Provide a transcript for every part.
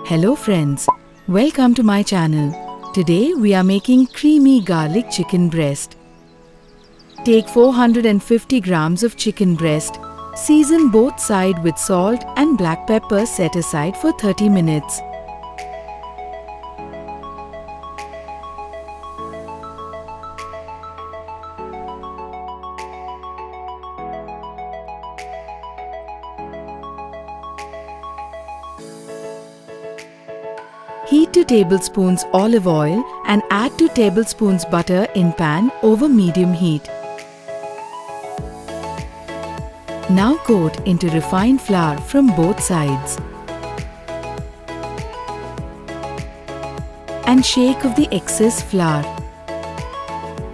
Hello friends, welcome to my channel. Today we are making creamy garlic chicken breast. Take 450 grams of chicken breast. Season both sides with salt and black pepper. Set aside for 30 minutes. Heat 2 tablespoons olive oil and add 2 tablespoons butter in pan over medium heat. Now coat into refined flour from both sides. And shake off the excess flour.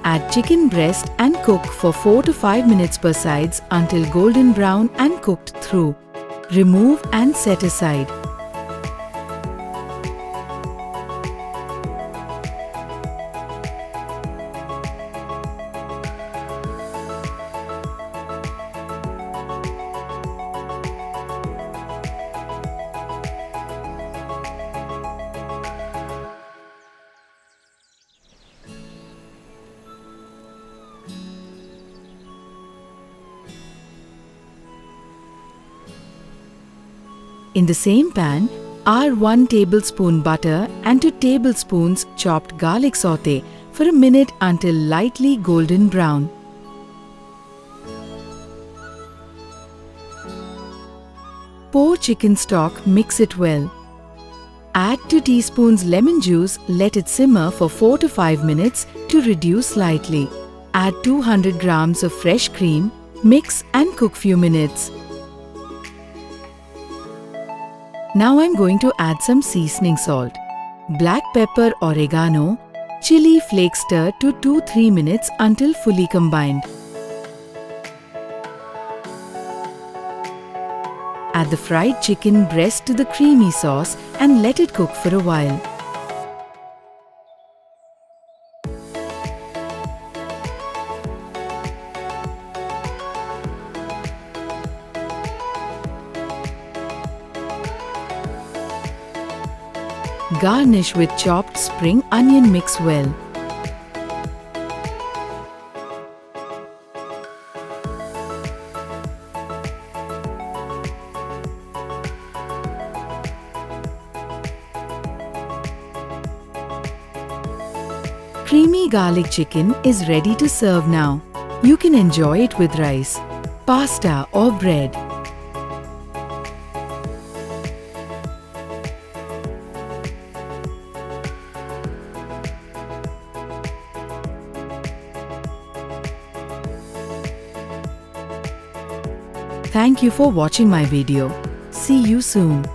Add chicken breast and cook for 4 to 5 minutes per sides until golden brown and cooked through. Remove and set aside. In the same pan, add 1 tablespoon butter and 2 tablespoons chopped garlic. Sauté for a minute until lightly golden brown. Pour chicken stock, mix it well. Add 2 teaspoons lemon juice, let it simmer for 4 to 5 minutes to reduce slightly. Add 200 grams of fresh cream, mix and cook few minutes. Now I'm going to add some seasoning salt, black pepper, oregano, chili flakes. Stir to 2-3 minutes until fully combined. Add the fried chicken breast to the creamy sauce and let it cook for a while. Garnish with chopped spring onion. Mix well. Creamy garlic chicken is ready to serve now. You can enjoy it with rice, pasta or bread. Thank you for watching my video. See you soon.